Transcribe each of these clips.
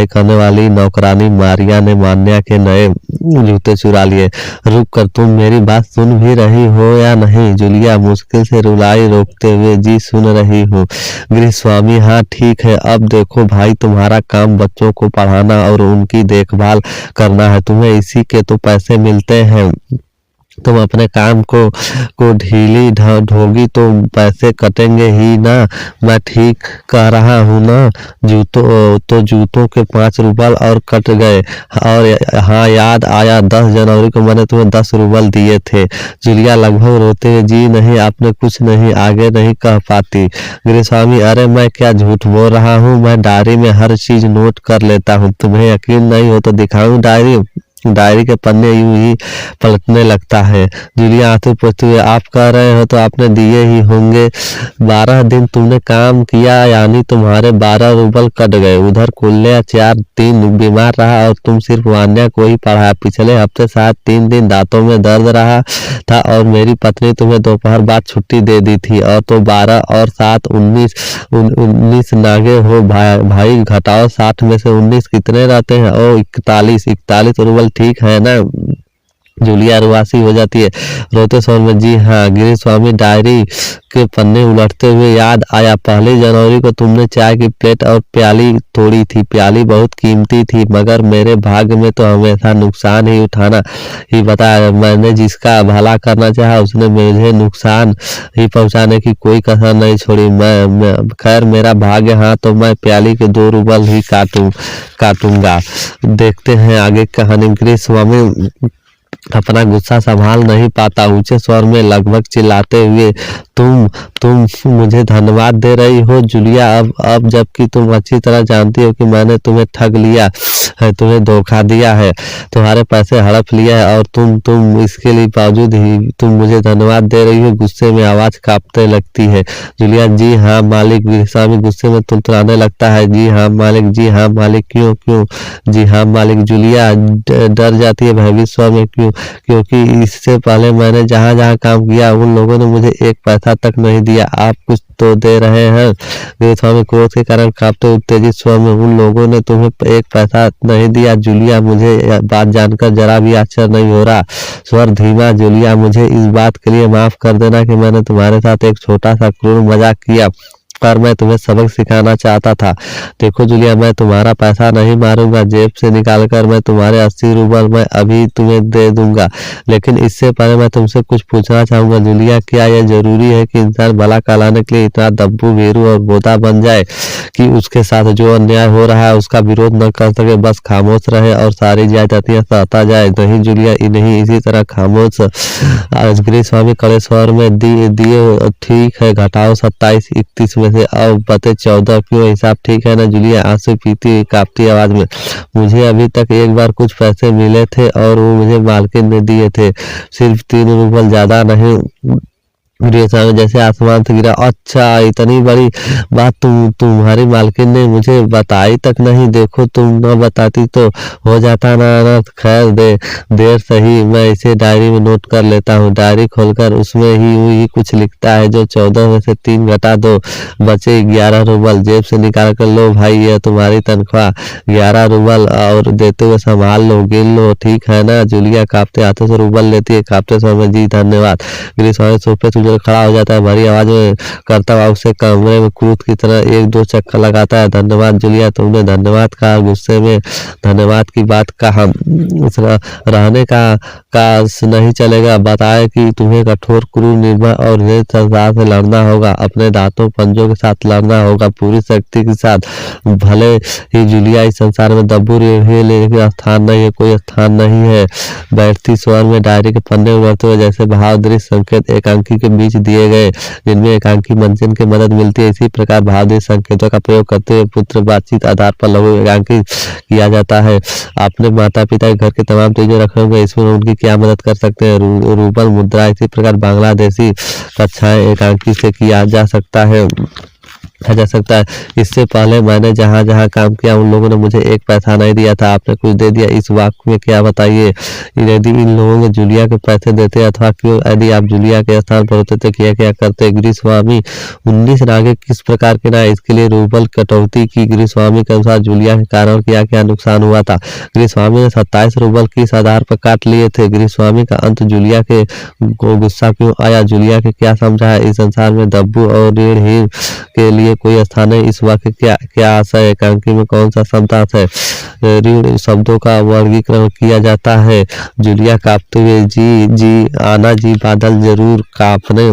करने वाली नौकरानी मारिया ने मान्या के नए जूते चुरा लिए। रुक कर, तुम मेरी बात सुन भी रही हो या नहीं? जूलिया मुश्किल से रुलाई रोकते हुए, जी सुन रही हूँ गृहस्वामी। हाँ ठीक है, अब देखो भाई, तुम्हारा काम बच्चों को पढ़ाना और उनकी देखभाल करना है। तुम्हें इसी के तो पैसे मिलते हैं। तुम अपने काम को ढीली ढोगी तो पैसे कटेंगे ही ना। मैं ठीक कह रहा हूँ ना? जूतों के 5 रूबल और कट गए। और हाँ, याद आया, 10 जनवरी को मैंने तुम्हें 10 रूबल दिए थे। जूलिया लगभग रोते हुए, जी नहीं, आपने कुछ नहीं, आगे नहीं कह पाती। गृहस्वामी, अरे मैं क्या झूठ बोल रहा हूँ, मैं डायरी में हर चीज नोट कर लेता हूँ। तुम्हें यकीन नहीं हो तो दिखाऊं डायरी के पन्ने यूं ही पलटने लगता है। जूलिया आंसू पोंछते हुए, आप कह रहे हो तो आपने दिए ही होंगे। 12 दिन तुमने काम किया, यानी तुम्हारे 12 रूबल कट गए। उधर कुल्ले 4 दिन बीमार रहा और तुम सिर्फ वान्या को ही पढ़ाया। पिछले हफ्ते शायद 3 दिन दांतों में दर्द रहा था और मेरी पत्नी तुम्हें दोपहर बाद छुट्टी दे दी थी। और तो 12 और 7 19 नागे हो भाई, घटाओ 60 में से 19 कितने रहते हैं? ओ 41 रूबल, ठीक है ना? जूलिया रुआसी हो जाती है रोते स्वर में, जी हाँ। गृहस्वामी डायरी के पन्ने उलटते हुए, याद आया, 1 जनवरी को तुमने चाय की प्लेट और प्याली तोड़ी थी। प्याली बहुत कीमती थी, मगर मेरे भाग्य में तो हमेशा नुकसान ही उठाना ही बताया। मैंने जिसका भला करना चाहा उसने मुझे नुकसान ही पहुंचाने की कोई कसर नहीं छोड़ी। मैं खैर, मेरा भाग्य। हाँ, तो मैं प्याली के 2 रूबल ही काटूंगा। देखते हैं आगे कहानी। गृहस्वामी अपना गुस्सा संभाल नहीं पाता, ऊंचे स्वर में लगभग चिल्लाते हुए, तुम मुझे धन्यवाद दे रही हो जूलिया? अब जबकि तुम अच्छी तरह जानती हो कि मैंने तुम्हें ठग लिया है, तुम्हें धोखा दिया है, तुम्हारे पैसे हड़प लिया है, और तुम इसके लिए बावजूद ही तुम मुझे धन्यवाद दे रही हो। गुस्से में आवाज कांपने लगती है जूलिया। जी हाँ मालिक। गृहस्वामी गुस्से में तुलतुलाने लगता है, जी हाँ मालिक, जी हाँ मालिक। क्यों? जी हाँ मालिक। जूलिया डर जाती है भयभीत स्वर में, क्योंकि इससे पहले मैंने जहाँ जहाँ काम किया उन लोगों ने मुझे 1 पैसा तक नहीं दिया। आप कुछ तो दे रहे हैं? गृहस्वामी क्रोध के कारण कांपते उत्तेजित स्वर में, उन लोगों ने तुम्हें 1 पैसा नहीं दिया? जूलिया, मुझे बात जानकर जरा भी आश्चर्य नहीं हो रहा। स्वर धीमा, जूलिया, मुझे इस बात के लिए माफ कर देना कि मैंने तुम्हारे साथ एक छोटा सा क्रूर मजाक किया, पर मैं तुम्हें सबक सिखाना चाहता था। देखो जूलिया, मैं तुम्हारा पैसा नहीं मारूंगा। जेब से निकालकर मैं तुम्हारे 80 रूबल मैं अभी तुम्हें दे दूंगा, लेकिन इससे पहले मैं तुमसे कुछ पूछना चाहूंगा। जूलिया, क्या यह जरूरी है कि इंसान भला कहलाने के लिए इतना दब्बू, भीरू और बोधा बन जाए कि उसके साथ जो अन्याय हो रहा है उसका विरोध न कर सके, बस खामोश रहे और सारी ज्यादतियां सहता जाए? नहीं जूलिया, नहीं, इसी तरह खामोश। गृहस्वामी कड़े स्वर में, दिए ठीक है, घटाओ 27 31 में से अब बते 14। क्यों? हिसाब ठीक है ना? जूलिया आंसू पीती कांपती आवाज में, मुझे अभी तक एक बार कुछ पैसे मिले थे और वो मुझे मालकिन ने दिए थे, सिर्फ 3 रूबल, ज्यादा नहीं। गृहस्वामी जैसे आसमान से गिरा, अच्छा, इतनी बड़ी बात तुम्हारी मालकिन ने मुझे बताई तक नहीं? देखो, तुम न बताती तो हो जाता ना। खैर, देर सही, मैं इसे डायरी में नोट कर लेता हूँ। डायरी खोलकर उसमें ही कुछ लिखता है, जो 14 में से 3 घटा दो, बचे 11 रूबल। जेब से निकाल कर, लो भाई, यह तुम्हारी तनख्वाह, 11 रूबल, और देते हुए संभाल लो, गिन लो, ठीक है ना? जूलिया कांपते हाथों से रूबल लेती है, कांपते समय, जी धन्यवाद। गृहस्वामी सोफे से खड़ा हो जाता है, भारी आवाज में करता हुआ उसे कमरे में क्रूद की तरह 1-2 चक्कर लगाता है। धन्यवाद जूलिया, तुमने धन्यवाद कहा, गुस्से में धन्यवाद की बात कहा, रहने का नहीं चलेगा। बताया कि तुम्हें कठोर, क्रूर, निर्भय और संसार से लड़ना होगा, अपने दांतों पंजों के साथ लड़ना होगा, पूरी शक्ति के साथ। भले ही जूलिया इस संसार में दब्बू लेने स्थान नहीं है, कोई स्थान नहीं है। बैठती स्वर में डायरी के पन्ने उगड़ते हुए, जैसे भावदृश्य संकेत एकांकी के बीच दिए गए, जिनमें एकांकी मंचन की मदद मिलती है, इसी प्रकार भावदृश्य संकेतों का प्रयोग करते हुए पुत्र बातचीत आधार पर लघु एकांकी किया जाता है। आपने माता पिता के घर के तमाम चीजें रखे होंगे, इसमें उनकी क्या मदद कर सकते हैं? रूबल, मुद्रा, इसी प्रकार बांग्लादेशी कक्षाएं एकांकी से किया जा सकता है। जा सकता है। इससे पहले मैंने जहाँ जहाँ काम किया उन लोगों ने मुझे एक पैसा नहीं दिया था, आपने कुछ दे दिया, इस वाक्य में क्या बताइए। यदि इन लोगों को जूलिया के पैसे देते अथवा क्यों यदि आप जूलिया के स्थान पर होते तो क्या क्या करते। गृहस्वामी 19 रागे किस प्रकार के ना इसके लिए रूबल कटौती की। गृहस्वामी के अनुसार जूलिया के कारण क्या क्या नुकसान हुआ था। गृहस्वामी ने 27 रूबल किस आधार पर काट लिए थे। गृहस्वामी का अंत जूलिया के को गुस्सा क्यों आया। जूलिया के क्या समझा है। इस संसार में दब्बू और ऋणहीन के लिए कोई स्थान है। इस वाक्य क्या क्या आशय है। एकांकी में कौन सा शब्दार्थ है। ऋण शब्दों का वर्गीकरण किया जाता है। जूलिया कांपते हुए जी जी आना जी बादल जरूर कांपने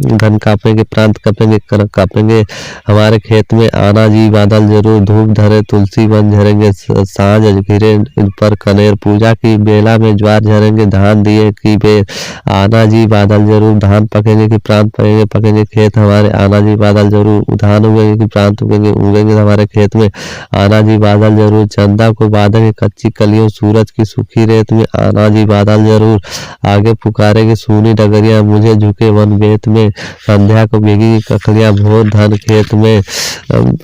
घन कांपेंगे प्रांत कांपेंगे कनक कांपेंगे हमारे खेत में आना जी बादल जरूर धूप धरे तुलसी बन झरेंगे सांझ घिरे पर कनेर पूजा की बेला में ज्वार झरेंगे धान दिए की बेर आना जी बादल जरूर धान पकेंगे कि प्रांत पकेंगे पकेंगे खेत हमारे आना जी बादल जरूर धान उगेंगे कि प्रांत उगेंगे उगेंगे हमारे खेत में आना जी बादल जरूर चंदा को बांधेंगे कच्ची कलियों सूरज की सूखी रेत में आना जी बादल जरूर आगे पुकारेंगे सूनी डगरिया मुझे झुके वन बेत में संध्या को भीगी ककड़िया भोर धन खेत में।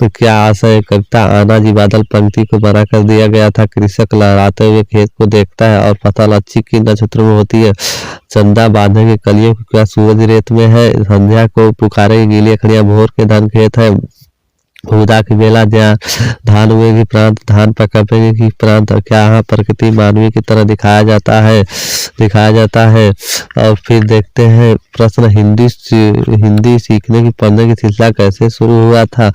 क्या आशय कविता आना जी बादल पंक्ति को बना कर दिया गया था। कृषक लहराते हुए खेत को देखता है और फसल अच्छी की नक्षत्र में होती है। चंदा बांधेंगे कलियों को क्या सूरज रेत में है। संध्या को पुकारेंगे गीली अखड़ियां भोर के धन खेत है। खुदा की बेला जहाँ धान उगेगी प्रांत धान पकेंगे की प्रांत क्या यहाँ प्रकृति मानवी की तरह दिखाया जाता है। और फिर देखते हैं प्रश्न हिंदी सीखने की पढ़ने की सिलसिला कैसे शुरू हुआ था।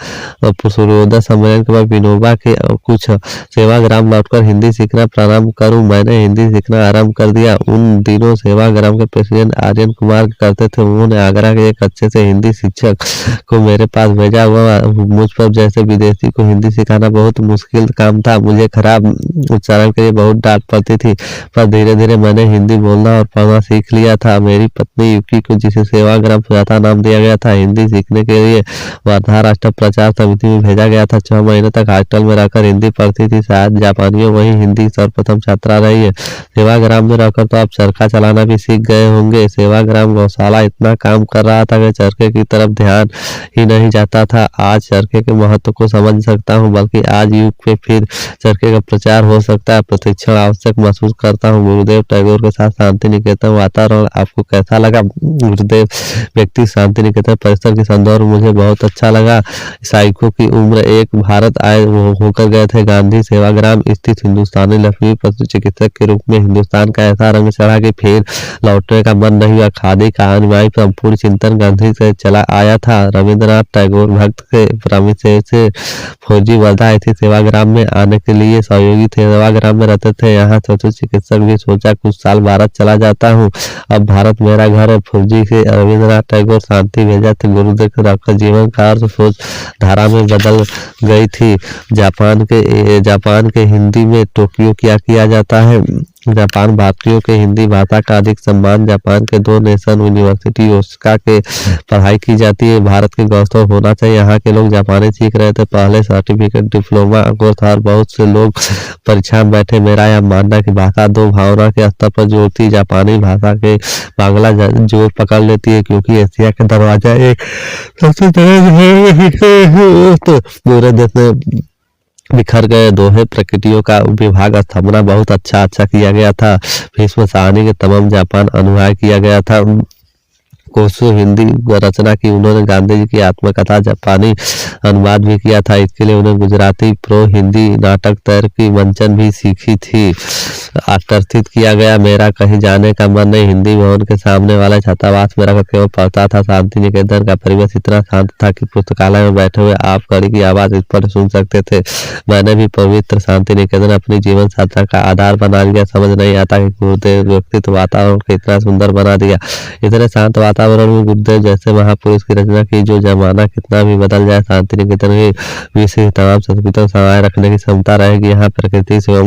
सूर्योदय सम्मेलन के बाद विनोबा के कुछ सेवाग्राम लौटकर हिंदी सीखना प्रारंभ करूं मैंने हिंदी सीखना आरंभ कर दिया। उन दिनों सेवाग्राम के प्रेसिडेंट आर्यन कुमार करते थे। उन्होंने आगरा के एक अच्छे से हिंदी शिक्षक को मेरे पास भेजा हुआ। मुझ पर जैसे विदेशी को हिंदी सिखाना बहुत मुश्किल काम था। मुझे खराब उच्चारण के लिए बहुत डांट पड़ती थी पर धीरे धीरे मैंने हिंदी बोलना और पढ़ना सीख लिया था। मेरी पत्नी युकी को जिसे सेवाग्राम सुजाता नाम दिया गया था हिंदी सीखने के लिए वर्धा राष्ट्र प्रचार समिति में भेजा गया था। 6 महीने तक हॉस्टल में रहकर हिंदी पढ़ती थी। शायद जापानियों वही हिंदी सर्वप्रथम छात्रा रही है। सेवाग्राम में रहकर तो आप चरखा चलाना भी सीख गए होंगे। सेवाग्राम गौशाला इतना काम कर रहा था कि चरखे की तरफ ध्यान ही नहीं जाता था। आज चरखे के महत्व को समझ सकता हूँ बल्कि आज युग पे फिर चरखे का प्रचार हो सकता है। प्रशिक्षण आवश्यक महसूस करता हूँ। गुरुदेव टैगोर के साथ शांति निकेतन वातावरण आपको कैसा लगा। गुरुदेव व्यक्ति शांति निकेतन परिसर के संदर्भ मुझे बहुत अच्छा लगा। ईसाइयों की उम्र एक भारत आए होकर गए थे। गांधी सेवाग्राम स्थित हिंदुस्तानी लक्ष्मी पशु चिकित्सक के रूप में हिंदुस्तान का ऐसा रंग चढ़ा कि फिर लौटने का मन नहीं हुआ। खादी का अनुयायी संपूर्ण चिंतन गांधी से चला आया था। रविंद्रनाथ टैगोर भक्त के से फौजी वर्धा स्थित सेवाग्राम में आने के लिए सहयोगी थे। सेवाग्राम में रहते थे। यहाँ पशु चिकित्सक भी सोचा कुछ साल भारत चला जाता हूँ। अब भारत मेरा घर है। फौजी से रविंद्रनाथ टैगोर शांति भेजा थे। गुरुदेव के रखकर जीवन का अर्थ सोच धारा में बदल गई थी। जापान के हिंदी में टोक्यो क्या किया जाता है। जापान भारतीयों के हिंदी भाषा का अधिक सम्मान। जापान के 2 नेशन यूनिवर्सिटी ओसाका के पढ़ाई की जाती है। भारत के गौरव होना चाहिए। यहाँ के लोग जापानी सीख रहे थे। पहले सर्टिफिकेट डिप्लोमा कोर्स और बहुत से लोग परीक्षा में बैठे। मेरा यह मानना कि भाषा 2 भावना के स्तर पर जोड़ती। जापानी भाषा के बांग्ला जोर पकड़ लेती है क्योंकि एशिया का दरवाजा एक सबसे पूरे देश में बिखर गए। दोहे प्रकृतियों का विभाग स्थापना बहुत अच्छा किया गया था। भीष्म साहनी के तमाम जापान अनुयायी किया गया था। कोसो हिंदी रचना की उन्होंने। गांधी जी की आत्मकथा जापानी अनुवाद भी किया था। इसके लिए उन्हें गुजराती प्रो हिंदी नाटक तैर की मंचन भी सीखी थी। आकर्षित किया गया। मेरा कहीं जाने का मन नहीं। हिंदी भवन के सामने वाले छात्रावास में रखकर केवल पढ़ता था। शांति निकेतन का परिवेश इतना शांत था कि पुस्तकालय में बैठे हुए आप घड़ी की आवाज इस पर सुन सकते थे। मैंने भी पवित्र शांति निकेतन अपनी जीवन साधना का आधार बना लिया। समझ नहीं आता कि गुरुदेव व्यक्तित्व वातावरण को इतना सुंदर बना दिया। इतने शांत वातावरण में गुरुदेव जैसे महापुरुष की रचना की। जो जमाना कितना भी बदल जाए शांति निकेतन की विषय तमाम संस्कृतियों समाये रखने की क्षमता रहेगी। यहाँ प्रकृति से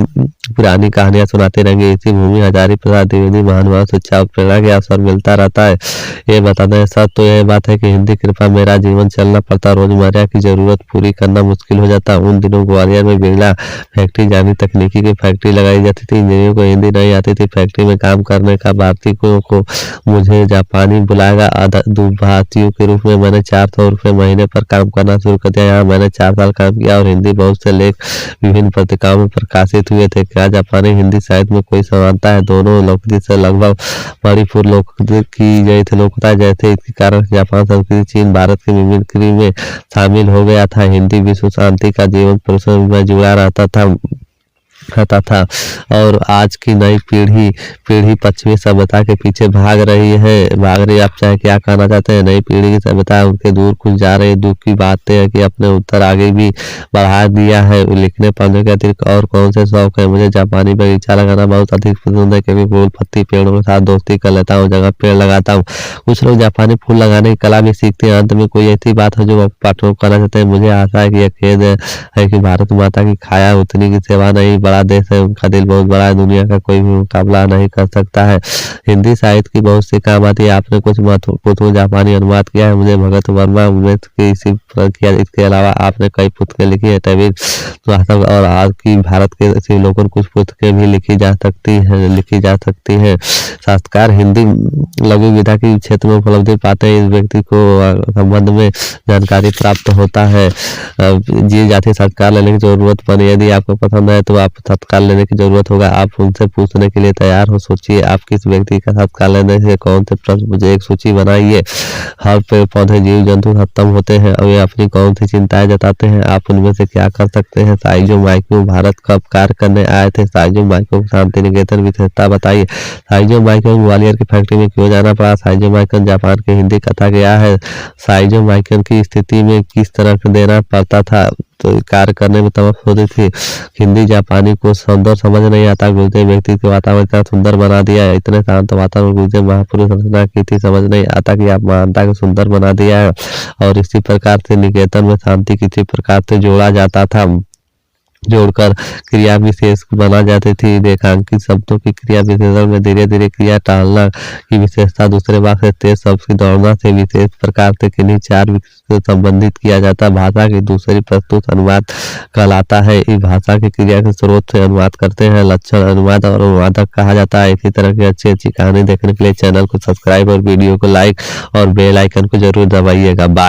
पुरानी कहानियाँ सुनाते रहेंगे। इसी भूमि हजारी प्रसाद द्विवेदी महानुभाव शिक्षा और प्रेरणा के अवसर मिलता रहता है। ये बता दें, सच तो यह बात है कि हिंदी कृपा मेरा जीवन चलना पड़ता, रोजमर्रा की जरूरत पूरी करना मुश्किल हो जाता। उन दिनों ग्वालियर में बिरला फैक्ट्री जानी तकनीकी की फैक्ट्री लगाई जाती थी। इंजीनियरों को हिंदी नहीं आती थी। फैक्ट्री में काम करने का भारतीयों को मुझे जापानी बुलाएगा। भारतीयों के रूप में मैंने 400 रुपये महीने पर काम करना शुरू कर दिया। यहाँ मैंने 4 साल काम किया और हिंदी बहुत से लेख विभिन्न पत्रिकाओं में प्रकाशित हुए थे। क्या जापानी हिंदी साहित्य में कोई समानता है? दोनों लोकगीत से लगभग परिपूर्ण लोकगीत की गई थी लोकता जैसे इसके कारण जापान संस्कृति चीन भारत की मिमिक्री में शामिल हो गया था। हिंदी विश्व शांति का जीवन प्रश्न में जुड़ा रहता था और आज की नई पीढ़ी पश्चिमी सभ्यता के पीछे भाग रही है। आप चाहे क्या कहना चाहते हैं, नई पीढ़ी की सभ्यता उनके दूर कुछ जा रही है। दुख की बात है कि अपने उत्तर आगे भी बढ़ा दिया है। लिखने पढ़ने के अतिरिक्त और कौन से शौक है? मुझे जापानी बगीचा लगाना बहुत अधिक पसंद है। कभी फूल पत्ती पेड़ों के साथ दोस्ती कर लेता हूँ, जगह पेड़ लगाता हूँ। कुछ लोग जापानी फूल लगाने की कला भी सीखते हैं। अंत में कोई ऐसी बात है जो पाठकों को कहना चाहते हैं? मुझे आशा है कि यह खेद है कि भारत माता की काया उतनी की सेवा नहीं। बड़ा देश है, उनका दिल बहुत बड़ा है, दुनिया का कोई भी मुकाबला नहीं कर सकता है। हिंदी साहित्य की बहुत सी काम आती है। आपने कुछ पुस्तकों जापानी अनुवाद किया है। मुझे भगत वर्मा की इसी किया। इसके अलावा आपने कई पुस्तकें लिखी है। तभी और आज की भारत के ऐसे लोगों कुछ पुस्तकें भी लिखी जा सकती है। साहित्यकार हिंदी लघु विधा के क्षेत्र में उपलब्धि पाते हैं। इस व्यक्ति को संबंध में जानकारी प्राप्त होता है। जी जाति साहित्यकार लेने की जरूरत पड़े। यदि आपको पसंद है तो आप तत्काल लेने की जरूरत होगा। आप उनसे पूछने के लिए तैयार हो। सोचिए आप किस व्यक्ति का तत्काल लेने से कौन से प्रश्न, मुझे एक सूची बनाइए। हर पेड़ पौधे जीव जंतु खत्म होते हैं और वे अपनी कौन सी चिंताएं जताते हैं? आप उनमें से क्या कर सकते हैं? साइजो माइको भारत कब कार्य करने आए थे? साइजो माइको शांति निकेतन विशेषता बताइए। साइजो माइको ग्वालियर की फैक्ट्री में क्यों जाना पड़ा? साइजो माइकन जापान की हिंदी कथा क्या है? साइजो माइकन की स्थिति में किस तरह देना पड़ता था तो कार्य करने में तमस होती थी। हिंदी जापानी को सुंदर समझ नहीं आता। गुरुदेव व्यक्ति के वातावरण इतना सुंदर बना दिया है। इतने शांत वातावरण गुरुदेव महापुरुष रचना की थी, समझ नहीं आता कि आप महानता को सुंदर बना दिया है। और इसी प्रकार से निकेतन में शांति किसी प्रकार से जोड़ा जाता था, जोड़कर क्रिया विशेष बना जाती थी। रेखांकित शब्दों की क्रिया विशेषण में धीरे धीरे क्रिया टालना की विशेषता दूसरे वाक्य से तेज शब्द की दौड़ना से विशेष प्रकार से किन्हीं 4 विकल्प से संबंधित किया जाता। भाषा की दूसरी प्रस्तुत अनुवाद कहलाता है। इस भाषा की क्रिया के स्रोत से अनुवाद करते हैं लक्षण अनुवाद और अनुवादक कहा जाता है। इसी तरह की अच्छी कहानी देखने के लिए चैनल को सब्सक्राइब और वीडियो को लाइक और बेल आइकन को जरूर दबाइएगा। बाय।